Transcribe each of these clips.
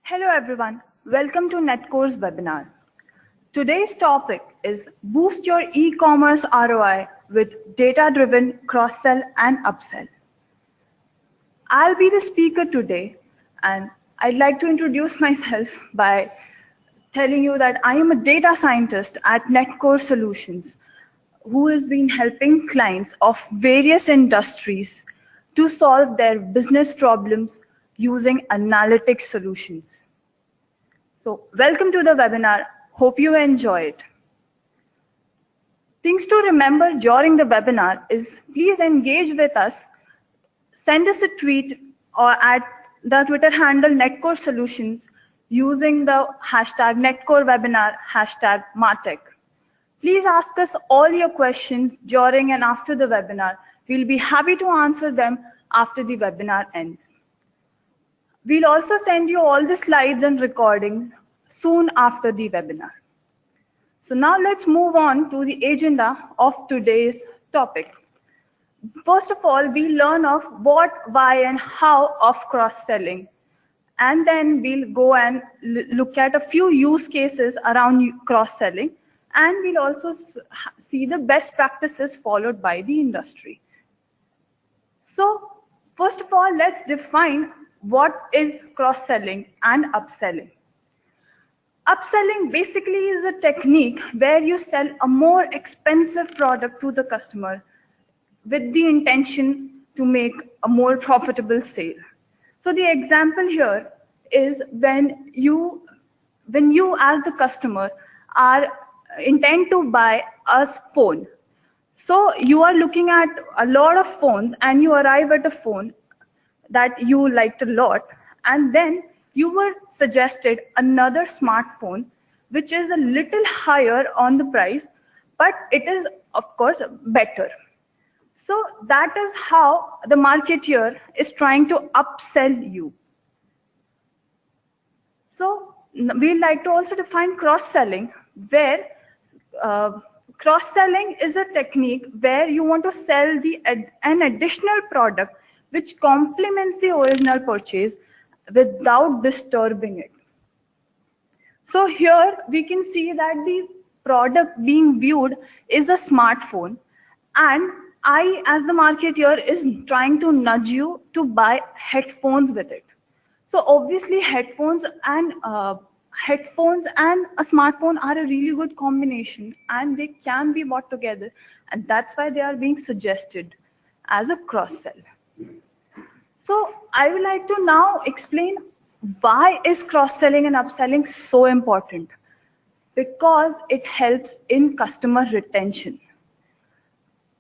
Hello everyone, welcome to Netcore's webinar. Today's topic is Boost Your E-commerce ROI with Data-Driven Cross-Sell and Upsell. I'll be the speaker today, and I'd like to introduce myself by telling you that I am a data scientist at Netcore Solutions who has been helping clients of various industries to solve their business problems using analytics solutions. So welcome to the webinar. Hope you enjoy it. Things to remember during the webinar is please engage with us. Send us a tweet or at the Twitter handle Netcore Solutions using the hashtag Netcore webinar, hashtag Martech. Please ask us all your questions during and after the webinar. We'll be happy to answer them after the webinar ends. We'll also send you all the slides and recordings soon after the webinar. So now let's move on to the agenda of today's topic. First of all, we learn of what, why, and how of cross-selling. And then we'll go and look at a few use cases around cross-selling. And we'll also see the best practices followed by the industry. So first of all, let's define what is cross-selling and upselling. Upselling basically is a technique where you sell a more expensive product to the customer with the intention to make a more profitable sale. So the example here is when you as the customer are intend to buy a phone. So you are looking at a lot of phones and you arrive at a phone that you liked a lot, and then you were suggested another smartphone which is a little higher on the price, but it is of course better. So that is how the marketeer is trying to upsell you. So we like to also define cross-selling, where cross-selling is a technique where you want to sell an additional product which complements the original purchase without disturbing it. So here we can see that the product being viewed is a smartphone, and I, as the marketer, is trying to nudge you to buy headphones with it. So obviously headphones and a smartphone are a really good combination, and they can be bought together, and that's why they are being suggested as a cross-sell. So I would like to now explain why is cross-selling and upselling so important. Because it helps in customer retention.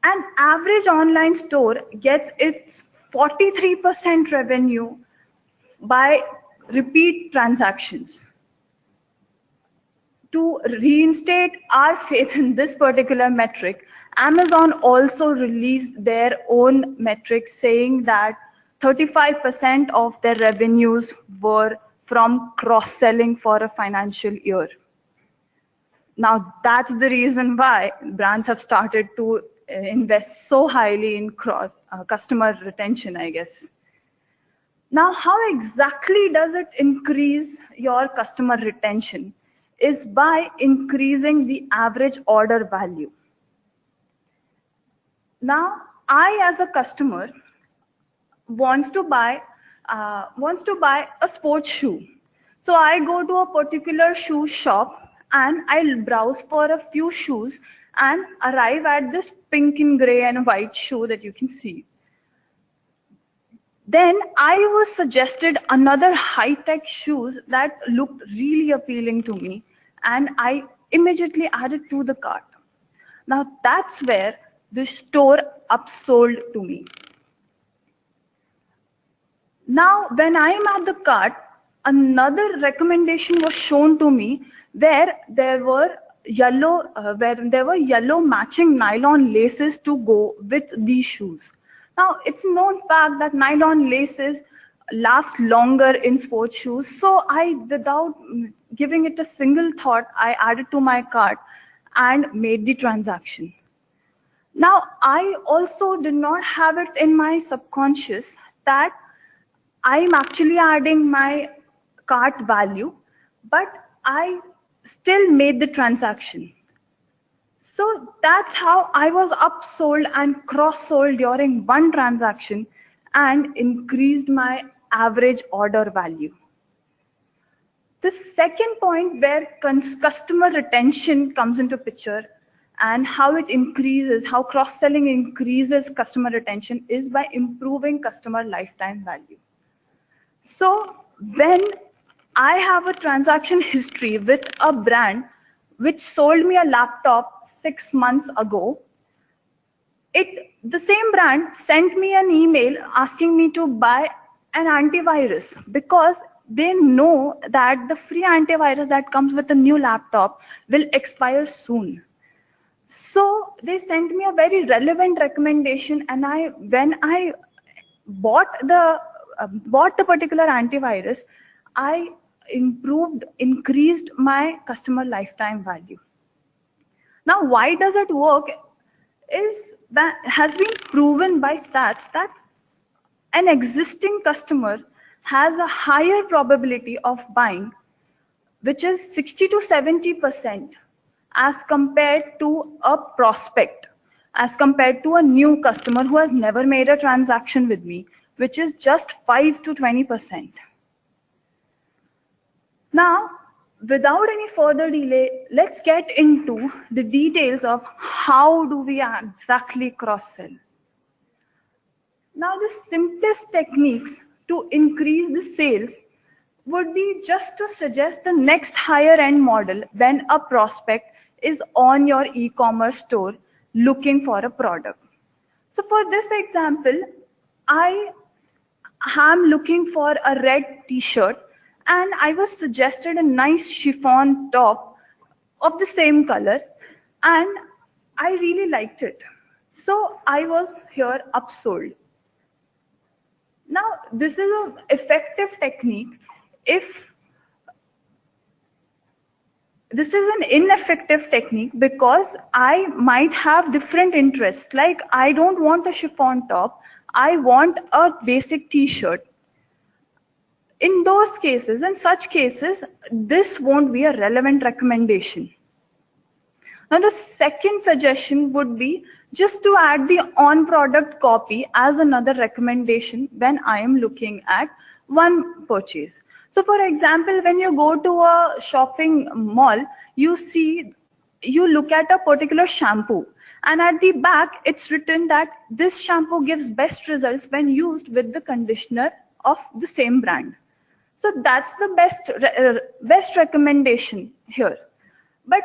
An average online store gets its 43% revenue by repeat transactions. To reinstate our faith in this particular metric, Amazon also released their own metrics saying that 35% of their revenues were from cross-selling for a financial year. Now, that's the reason why brands have started to invest so highly in customer retention, I guess. Now, how exactly does it increase your customer retention? Is by increasing the average order value. Now, I, as a customer, wants to buy a sports shoe. So I go to a particular shoe shop and I'll browse for a few shoes and arrive at this pink and gray and white shoe that you can see. Then I was suggested another high-tech shoes that looked really appealing to me, and I immediately added to the cart. Now that's where the store upsold to me. Now, when I am at the cart, another recommendation was shown to me where there were yellow matching nylon laces to go with these shoes. Now, it's known fact that nylon laces last longer in sports shoes. So without giving it a single thought, I added to my cart and made the transaction. Now, I also did not have it in my subconscious that I'm actually adding my cart value, but I still made the transaction. So that's how I was upsold and cross-sold during one transaction and increased my average order value. The second point where customer retention comes into picture and how it increases, how cross-selling increases customer retention is by improving customer lifetime value. So when I have a transaction history with a brand which sold me a laptop 6 months ago, the same brand sent me an email asking me to buy an antivirus because they know that the free antivirus that comes with a new laptop will expire soon. So they sent me a very relevant recommendation, and when I bought the particular antivirus, I increased my customer lifetime value. Now, why does it work? Has been proven by stats that an existing customer has a higher probability of buying, which is 60 to 70%, as compared to a prospect, as compared to a new customer who has never made a transaction with me, which is just 5 to 20%. Now, without any further delay, let's get into the details of how do we exactly cross-sell. Now, the simplest techniques to increase the sales would be just to suggest the next higher end model when a prospect is on your e-commerce store looking for a product. So for this example, I am looking for a red t-shirt and I was suggested a nice chiffon top of the same color and I really liked it. So I was here upsold. Now, this is an effective technique if this is an ineffective technique because I might have different interests. Like I don't want a chiffon top, I want a basic t-shirt. In those cases, in such cases, this won't be a relevant recommendation. Now, the second suggestion would be just to add the on-product copy as another recommendation when I am looking at one purchase. So, for example, when you go to a shopping mall, you look at a particular shampoo, and at the back, it's written that this shampoo gives best results when used with the conditioner of the same brand. So that's the best recommendation here. But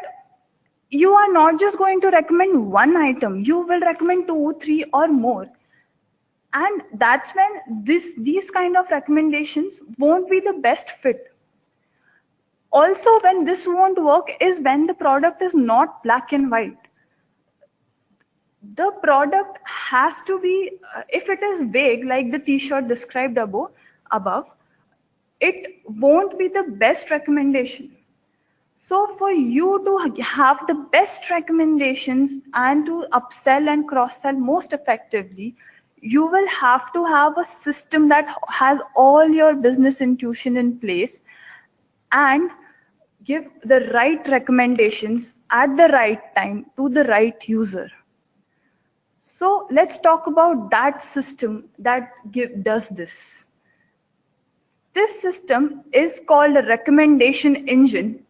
you are not just going to recommend one item, you will recommend 2, 3 or more. And that's when these kind of recommendations won't be the best fit. Also, when this won't work is when the product is not black and white. The product has to be, if it is vague, like the t-shirt described above, it won't be the best recommendation. So for you to have the best recommendations and to upsell and cross-sell most effectively, you will have to have a system that has all your business intuition in place and give the right recommendations at the right time to the right user. So let's talk about that system that does this. This system is called a recommendation engine,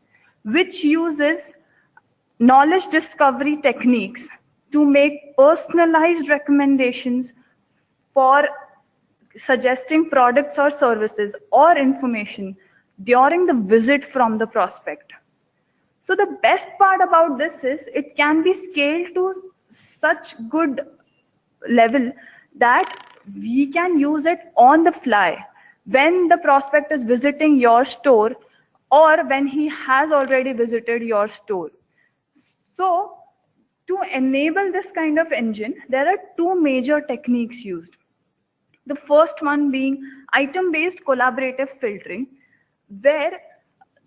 which uses knowledge discovery techniques to make personalized recommendations for suggesting products or services or information during the visit from the prospect. So the best part about this is it can be scaled to such good level that we can use it on the fly when the prospect is visiting your store or when he has already visited your store. So to enable this kind of engine, there are two major techniques used. The first one being item-based collaborative filtering, where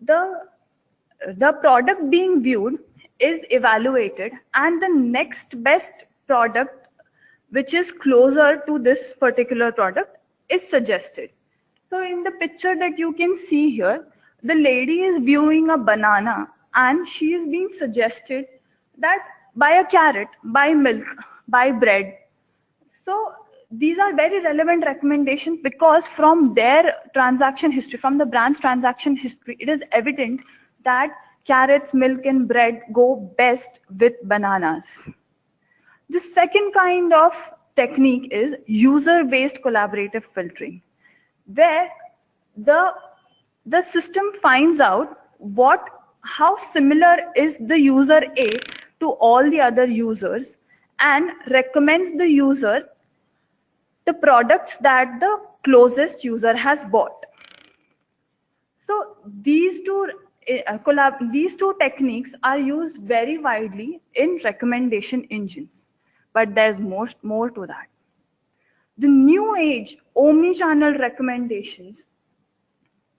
the product being viewed is evaluated and the next best product which is closer to this particular product is suggested. So in the picture that you can see here, the lady is viewing a banana and she is being suggested that buy a carrot, buy milk, buy bread. So these are very relevant recommendations because from their transaction history, from the brand's transaction history, it is evident that carrots, milk and bread go best with bananas. The second kind of technique is user-based collaborative filtering, where the the system finds out how similar is the user A to all the other users and recommends the user the products that the closest user has bought. So these two techniques are used very widely in recommendation engines, but there's more to that. The new age omni-channel recommendations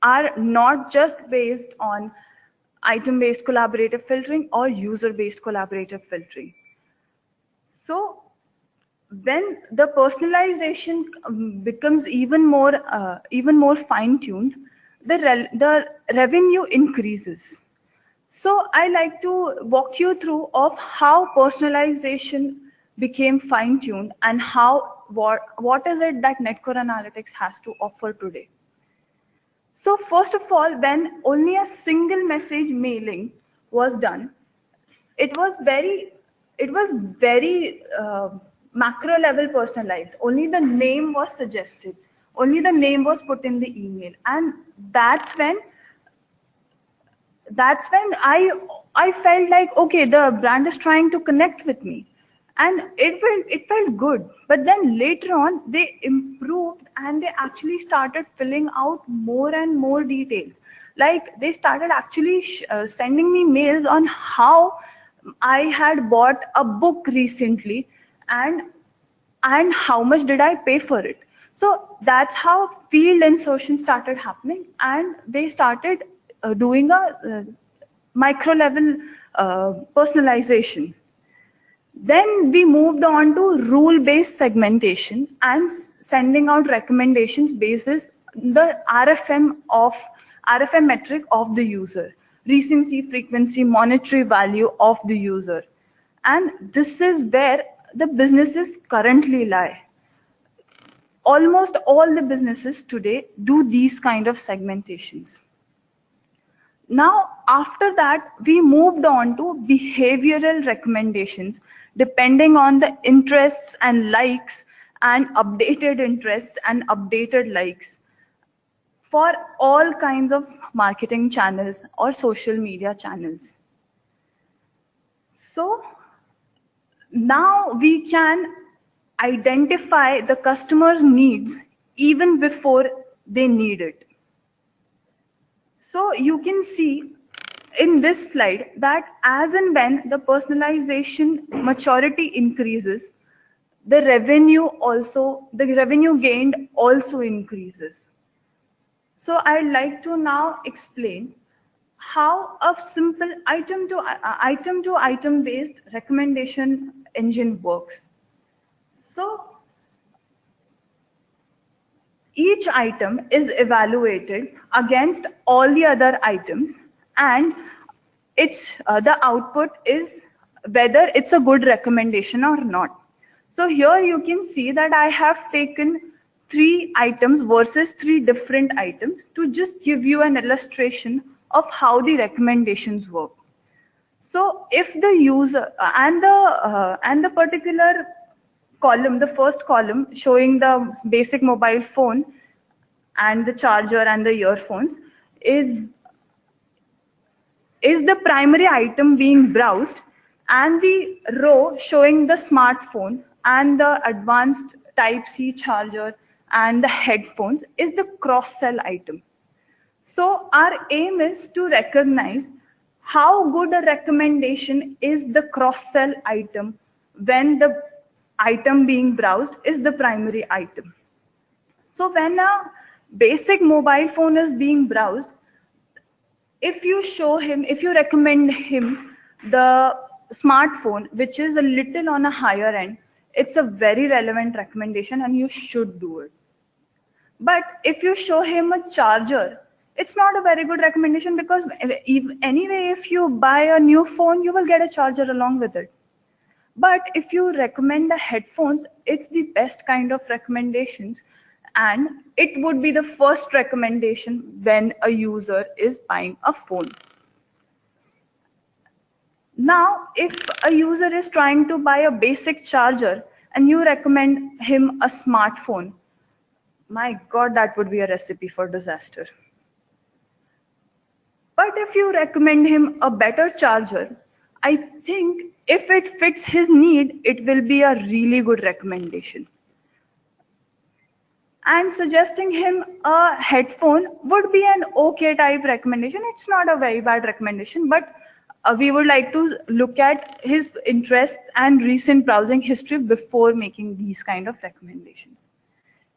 are not just based on item-based collaborative filtering or user-based collaborative filtering. So when the personalization becomes even more fine-tuned, the revenue increases. So I like to walk you through of how personalization became fine-tuned and what is it that Netcore Analytics has to offer today. So first of all, when only a single message mailing was done, it was very macro level personalized. Only the name was suggested. Only the name was put in the email, and that's when I felt like, okay, the brand is trying to connect with me, and it felt good. But then later on they improved and they actually started filling out more and more details. Like they started actually sending me mails on how I had bought a book recently and how much did I pay for it. So that's how field insertion started happening, and they started doing a micro level personalization. Then we moved on to rule-based segmentation and sending out recommendations basis the RFM metric of the user, recency, frequency, monetary value of the user. And this is where the businesses currently lie. Almost all the businesses today do these kind of segmentations. Now, after that, we moved on to behavioral recommendations depending on the interests and likes and updated interests and updated likes for all kinds of marketing channels or social media channels. So now we can identify the customer's needs even before they need it. So you can see in this slide that as and when the personalization maturity increases, the revenue gained also increases. So I'd like to now explain how a simple item to item based recommendation engine works. So each item is evaluated against all the other items, and the output is whether it's a good recommendation or not. So here you can see that I have taken 3 items versus 3 different items to just give you an illustration of how the recommendations work. So if the user and the particular column, the first column showing the basic mobile phone and the charger and the earphones is the primary item being browsed, and the row showing the smartphone and the advanced Type-C charger and the headphones is the cross-sell item. So our aim is to recognize how good a recommendation is the cross-sell item when the item being browsed is the primary item. So when a basic mobile phone is being browsed, if you recommend him the smartphone, which is a little on a higher end, it's a very relevant recommendation and you should do it. But if you show him a charger, it's not a very good recommendation, because anyway, if you buy a new phone, you will get a charger along with it. But if you recommend the headphones, it's the best kind of recommendations, and it would be the first recommendation when a user is buying a phone. Now, if a user is trying to buy a basic charger and you recommend him a smartphone, my God, that would be a recipe for disaster. But if you recommend him a better charger, I think if it fits his need, it will be a really good recommendation. And suggesting him a headphone would be an okay type recommendation. It's not a very bad recommendation, but we would like to look at his interests and recent browsing history before making these kind of recommendations.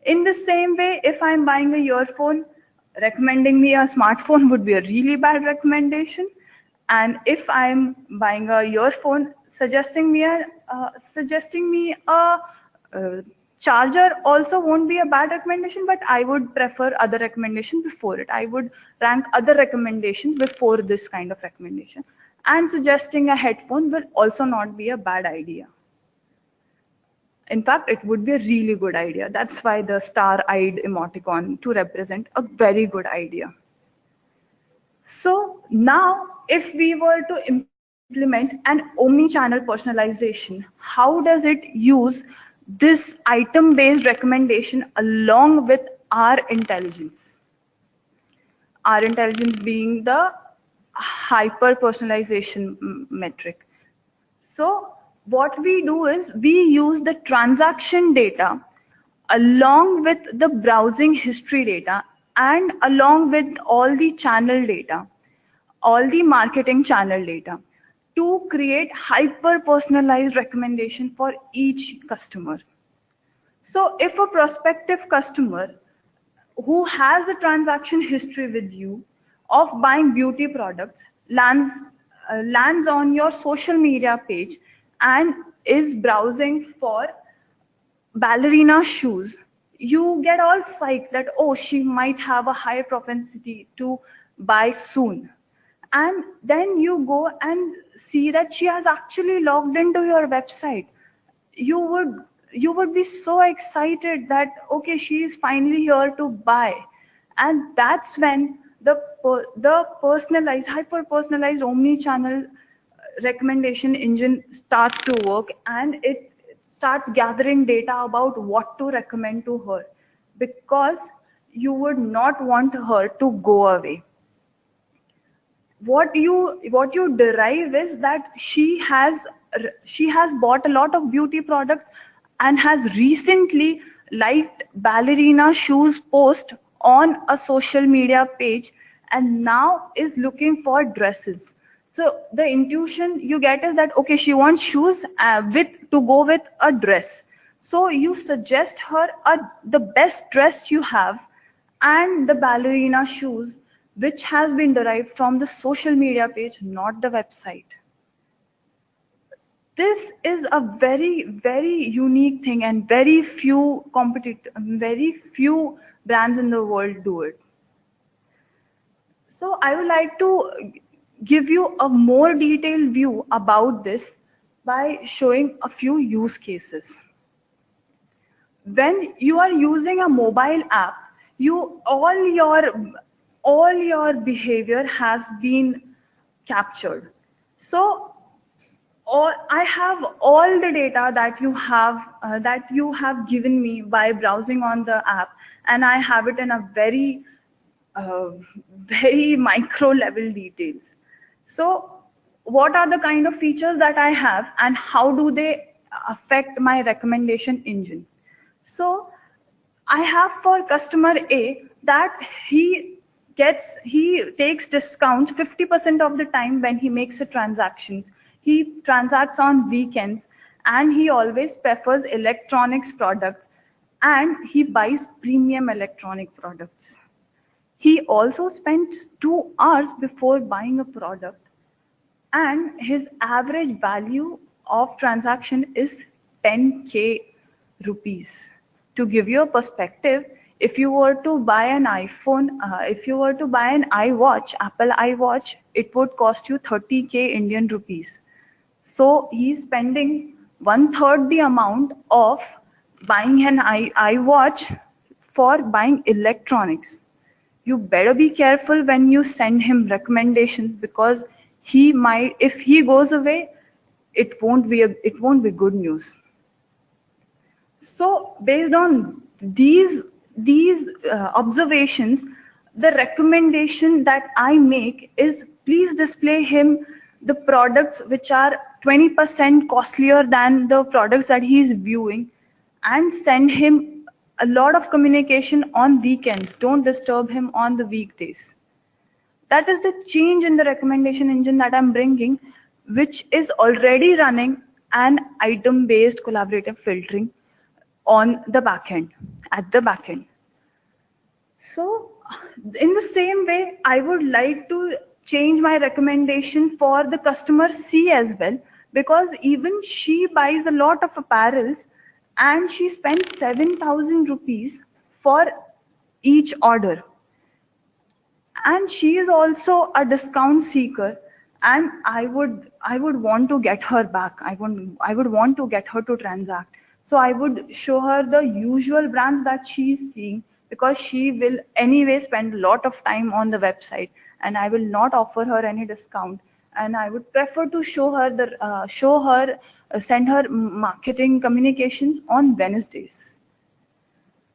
In the same way, if I'm buying a earphone, recommending me a smartphone would be a really bad recommendation. And if I'm buying a earphone, suggesting me a charger also won't be a bad recommendation, but I would prefer other recommendation before it. I would rank other recommendations before this kind of recommendation. And suggesting a headphone will also not be a bad idea. In fact, it would be a really good idea. That's why the star-eyed emoticon to represent a very good idea. So now, if we were to implement an omni-channel personalization, how does it use this item-based recommendation along with our intelligence? Our intelligence being the hyper-personalization metric. So what we do is we use the transaction data along with the browsing history data and along with all the channel data, all the marketing channel data, to create hyper-personalized recommendation for each customer. So if a prospective customer who has a transaction history with you of buying beauty products lands on your social media page and is browsing for ballerina shoes, you get all psyched that, oh, she might have a higher propensity to buy soon. And then you go and see that she has actually logged into your website. You would be so excited that, okay, she is finally here to buy. And that's when the personalized, hyper personalized omni-channel recommendation engine starts to work, and it starts gathering data about what to recommend to her, because you would not want her to go away. What you derive is that she has bought a lot of beauty products and has recently liked ballerina shoes post on a social media page, and now is looking for dresses. So the intuition you get is that, okay, she wants shoes to go with a dress. So you suggest her the best dress you have and the ballerina shoes, which has been derived from the social media page, not the website. This is a very, very unique thing, and very few brands in the world do it. So I would like to give you a more detailed view about this by showing a few use cases. When you are using a mobile app, all your behavior has been captured. So I have all the data that you have given me by browsing on the app, and I have it in a very very micro level details. So what are the kind of features that I have, and how do they affect my recommendation engine? So I have for customer A that he takes discount 50% of the time when he makes a transactions. He transacts on weekends, and he always prefers electronics products, and he buys premium electronic products. He also spends 2 hours before buying a product, and his average value of transaction is 10K rupees. To give you a perspective, If you were to buy an iPhone, if you were to buy an iWatch, Apple iWatch, it would cost you 30K Indian rupees. So he's spending one third the amount of buying an iWatch for buying electronics. You better be careful when you send him recommendations, because he might, if he goes away, it won't be good news. So based on these observations, the recommendation that I make is, please display him the products which are 20% costlier than the products that he is viewing, and send him a lot of communication on weekends. Don't disturb him on the weekdays. That is the change in the recommendation engine that I'm bringing, which is already running an item-based collaborative filtering on the backend, at the backend. So in the same way, I would like to change my recommendation for the customer C as well, because even she buys a lot of apparels and she spends 7,000 rupees for each order. And she is also a discount seeker, and I would want to get her back. I would want to get her to transact. So I would show her the usual brands that she is seeing, because she will anyway spend a lot of time on the website, and I will not offer her any discount. And I would prefer to send her marketing communications on Wednesdays.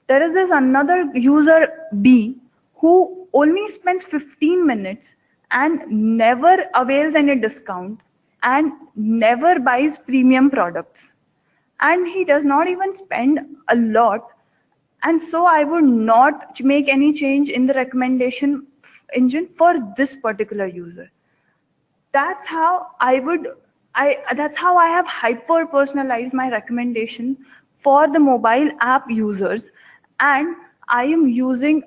There is this another user B who only spends 15 minutes and never avails any discount and never buys premium products. And he does not even spend a lot. And so I would not make any change in the recommendation engine for this particular user. That's how that's how I have hyper personalized my recommendation for the mobile app users, and I am using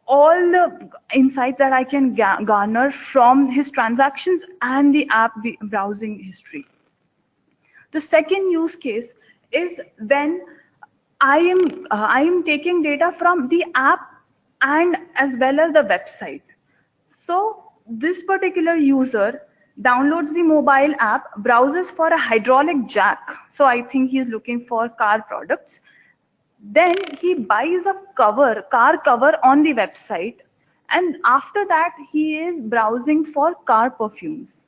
all the insights that I can garner from his transactions and the app browsing history. The second use case is when I am taking data from the app and as well as the website. So this particular user downloads the mobile app, browses for a hydraulic jack. So I think he's looking for car products. Then he buys a car cover on the website. And after that, he is browsing for car perfumes.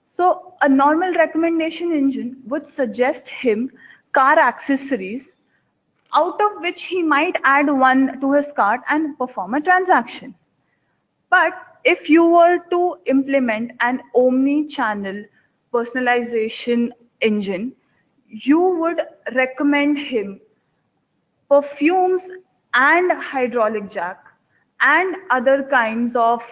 So a normal recommendation engine would suggest him car accessories, out of which he might add one to his cart and perform a transaction. But if you were to implement an omni-channel personalization engine, you would recommend him perfumes and hydraulic jack and other kinds of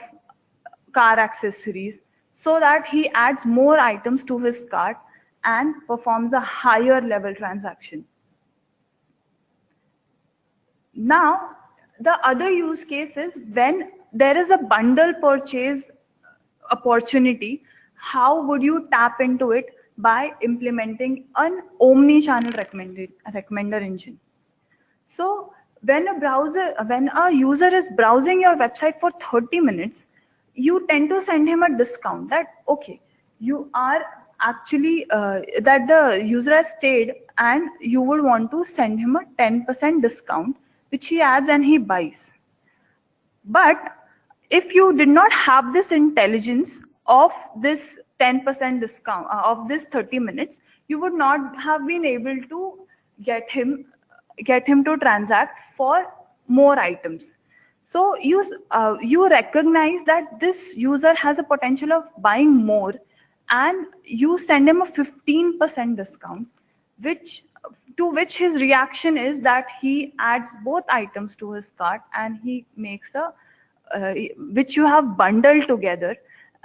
car accessories, so that he adds more items to his cart and performs a higher level transaction. Now, the other use case is when there is a bundle purchase opportunity. How would you tap into it? By implementing an omni-channel recommender engine. So when a user is browsing your website for 30 minutes, you tend to send him a discount that, okay, you are actually, that the user has stayed, and you would want to send him a 10% discount, which he adds and he buys. But if you did not have this intelligence of this 10% discount of this 30 minutes, you would not have been able to get him to transact for more items. So you recognize that this user has a potential of buying more, and you send him a 15% discount, which his reaction is that he adds both items to his cart, and he makes which you have bundled together,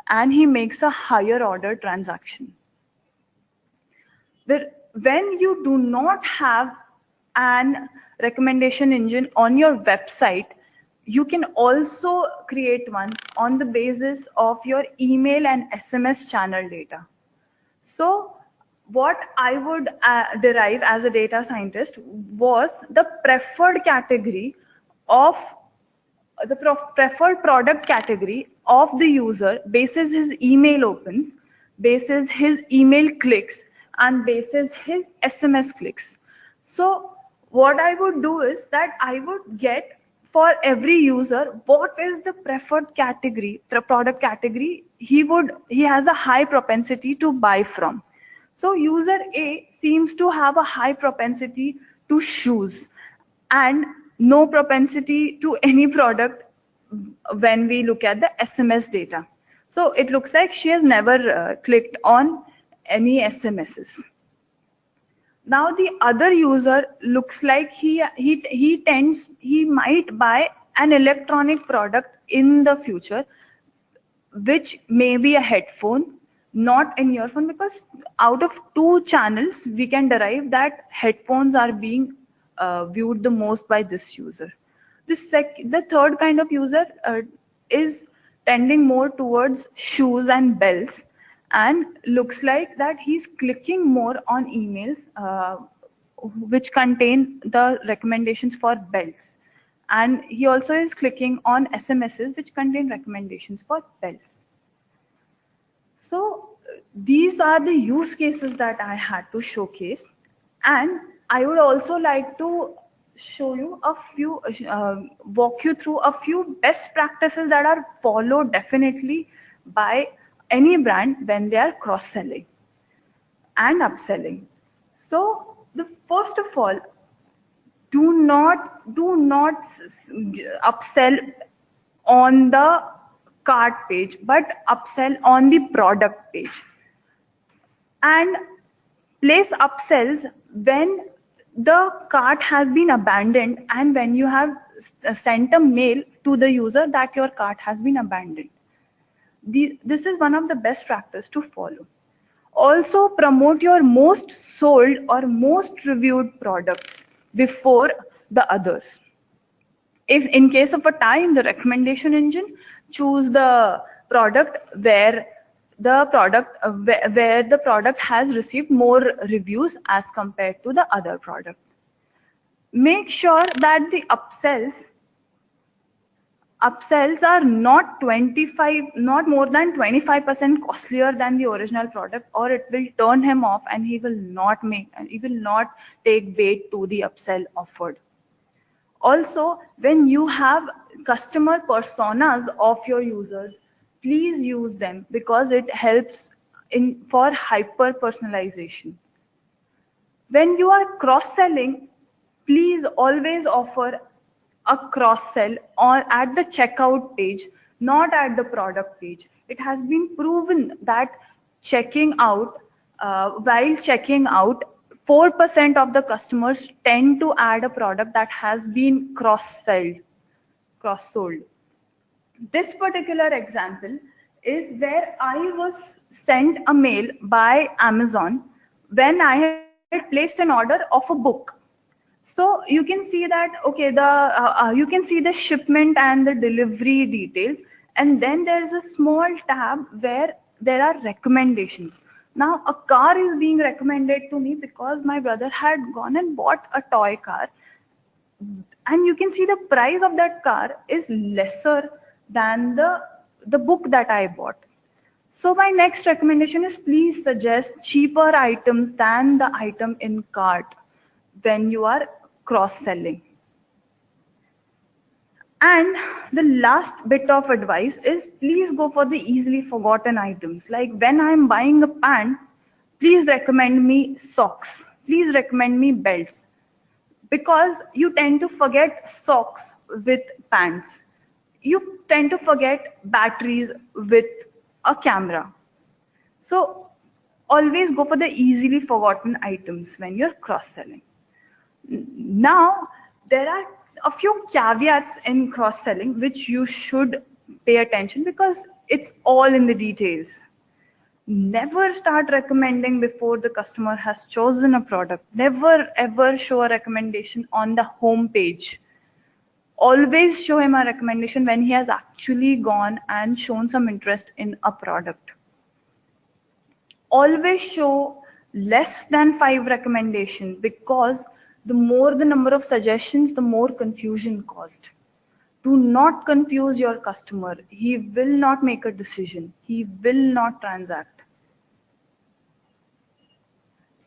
and he makes a higher order transaction. When you do not have an recommendation engine on your website, you can also create one on the basis of your email and SMS channel data. So what I would derive as a data scientist was the preferred category of the preferred product category of the user basis his email opens, basis his email clicks, and basis his SMS clicks. So what I would do is that I would get for every user what is the preferred category, the product category he has a high propensity to buy from. So user A seems to have a high propensity to shoes and no propensity to any product when we look at the SMS data. So it looks like she has never clicked on any SMSs. Now the other user looks like he might buy an electronic product in the future, which may be a headphone, not an earphone, because out of two channels we can derive that headphones are being viewed the most by this user. The third kind of user is tending more towards shoes and belts, and looks like that he's clicking more on emails which contain the recommendations for belts, and he also is clicking on SMSs which contain recommendations for belts. So these are the use cases that I had to showcase, and I would also like to show you a few, walk you through a few best practices that are followed definitely by any brand when they are cross-selling and upselling. So the first of all, do not upsell on the cart page, but upsell on the product page, and place upsells when the cart has been abandoned and when you have sent a mail to the user that your cart has been abandoned. This is one of the best practice to follow. Also promote your most sold or most reviewed products before the others. If in case of a tie in the recommendation engine, choose the product where the product has received more reviews as compared to the other product. Make sure that the upsells are not more than 25% costlier than the original product, or it will turn him off and he will not take bait to the upsell offered. Also, when you have customer personas of your users, please use them because it helps for hyper personalization. When you are cross-selling, please always offer a cross-sell at the checkout page, not at the product page. It has been proven that while checking out, 4% of the customers tend to add a product that has been cross-sold. This particular example is where I was sent a mail by Amazon when I had placed an order of a book. So you can see that, okay, you can see the shipment and the delivery details, and then there's a small tab where there are recommendations. Now a car is being recommended to me because my brother had gone and bought a toy car, and you can see the price of that car is lesser than the book that I bought. So my next recommendation is, please suggest cheaper items than the item in cart when you are cross-selling. And the last bit of advice is, please go for the easily forgotten items. Like when I'm buying a pant, please recommend me socks. Please recommend me belts. Because you tend to forget socks with pants. You tend to forget batteries with a camera. So always go for the easily forgotten items when you're cross-selling. Now, there are a few caveats in cross-selling which you should pay attention, because it's all in the details. Never start recommending before the customer has chosen a product. Never ever show a recommendation on the home page. Always show him a recommendation when he has actually gone and shown some interest in a product. Always show less than 5 recommendations, because the more the number of suggestions, the more confusion caused. Do not confuse your customer. He will not make a decision. He will not transact.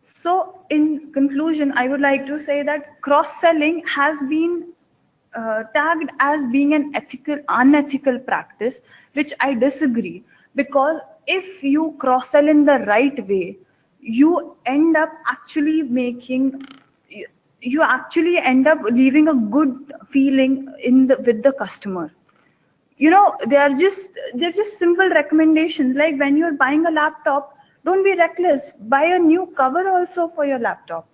So in conclusion, I would like to say that cross-selling has been tagged as being an unethical practice, which I disagree, because if you cross-sell in the right way, you end up actually you actually end up leaving a good feeling with the customer. You know, they're just simple recommendations, like when you're buying a laptop, don't be reckless, buy a new cover also for your laptop.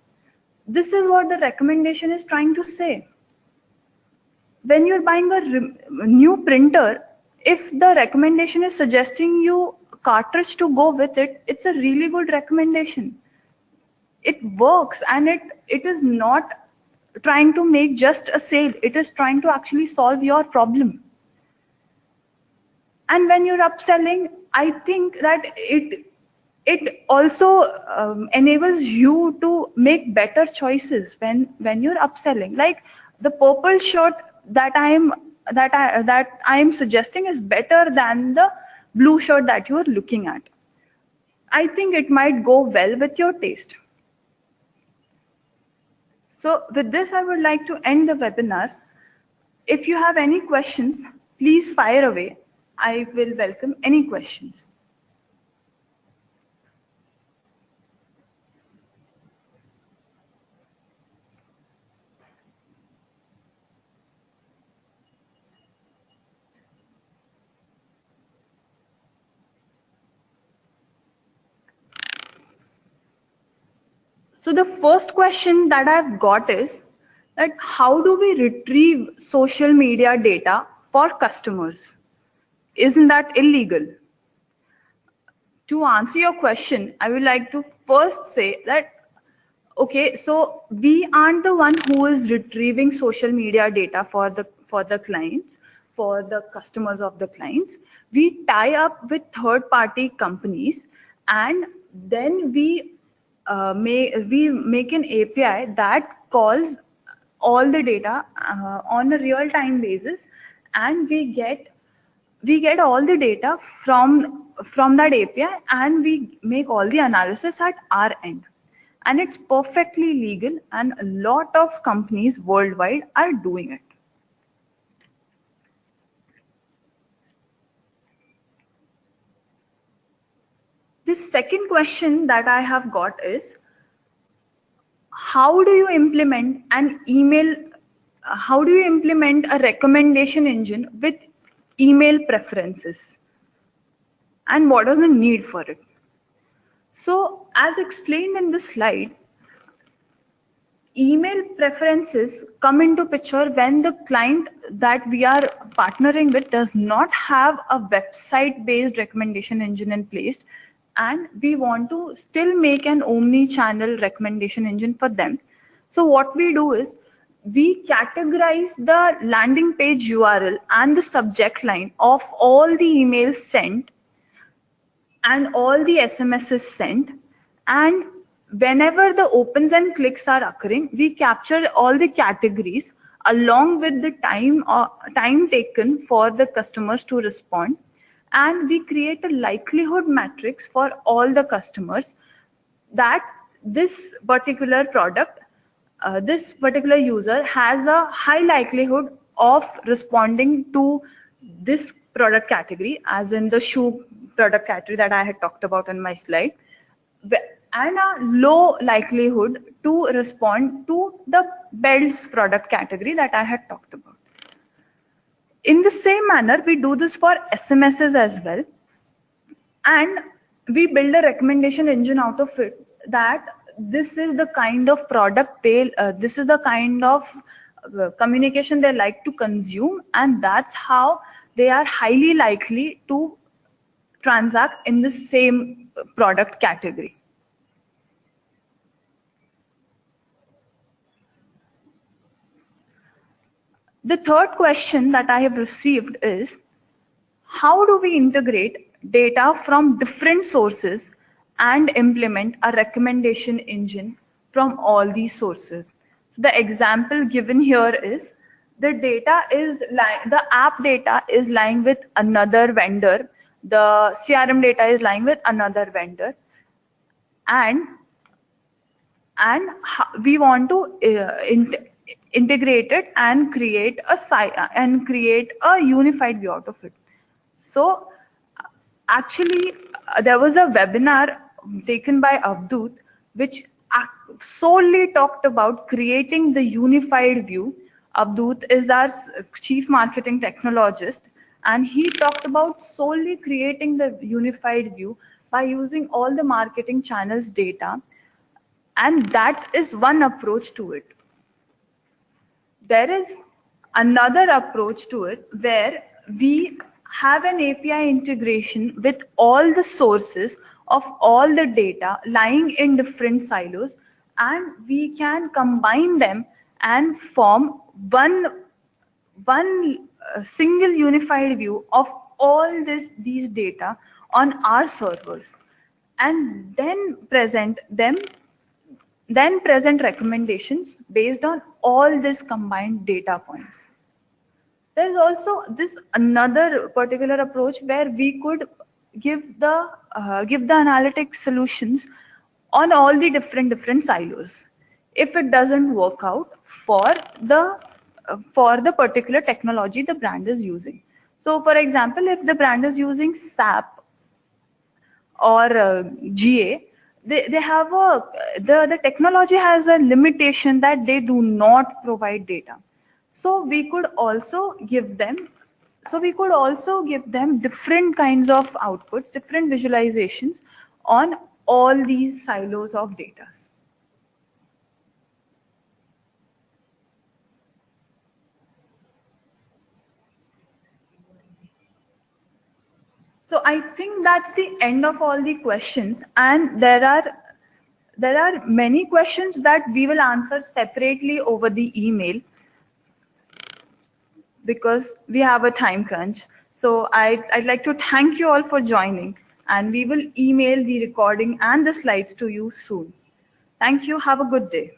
This is what the recommendation is trying to say. When you're buying a new printer, if the recommendation is suggesting you a cartridge to go with it, it's a really good recommendation. It works, and it is not trying to make just a sale, it is trying to actually solve your problem. And when you're upselling, I think that it also enables you to make better choices when you're upselling. Like the purple shirt that I am suggesting is better than the blue shirt that you are looking at. I think it might go well with your taste. So with this, I would like to end the webinar. If you have any questions, please fire away. I will welcome any questions. So the first question that I've got is that how do we retrieve social media data for customers? Isn't that illegal? To answer your question, I would like to first say that, okay, so we aren't the one who is retrieving social media data for the clients, for the customers of the clients. We tie up with third-party companies, and then we make an API that calls all the data on a real-time basis, and we get all the data from that API, and we make all the analysis at our end. And it's perfectly legal, and a lot of companies worldwide are doing it. The second question that I have got is, how do you implement a recommendation engine with email preferences? And what is the need for it? So as explained in this slide, email preferences come into picture when the client that we are partnering with does not have a website-based recommendation engine in place, and we want to still make an omni-channel recommendation engine for them. So what we do is we categorize the landing page URL and the subject line of all the emails sent and all the SMSs sent, and whenever the opens and clicks are occurring, we capture all the categories along with the time taken for the customers to respond, and we create a likelihood matrix for all the customers that this particular product, this particular user has a high likelihood of responding to this product category, as in the shoe product category that I had talked about in my slide, and a low likelihood to respond to the belts product category that I had talked about. In the same manner, we do this for SMSs as well, and we build a recommendation engine out of it, that this is the kind of product this is the kind of communication they like to consume, and that's how they are highly likely to transact in the same product category. The third question that I have received is, how do we integrate data from different sources and implement a recommendation engine from all these sources? So the example given here is the data is the app data is lying with another vendor, the CRM data is lying with another vendor, and we want to integrate it and create a unified view out of it. So actually, there was a webinar taken by Avdut, which solely talked about creating the unified view. Avdut is our chief marketing technologist, and he talked about solely creating the unified view by using all the marketing channels data, and that is one approach to it. There is another approach to it where we have an API integration with all the sources of all the data lying in different silos, and we can combine them and form one single unified view of all these data on our servers, and then present recommendations based on all these combined data points. There is also this another particular approach where we could give the analytic solutions on all the different silos if it doesn't work out for the particular technology the brand is using. So for example, if the brand is using SAP or GA, they have the technology has a limitation that they do not provide data. So we could also give them different kinds of outputs, different visualizations on all these silos of data. So I think that's the end of all the questions, and there are many questions that we will answer separately over the email because we have a time crunch. So I'd like to thank you all for joining, and we will email the recording and the slides to you soon. Thank you. Have a good day.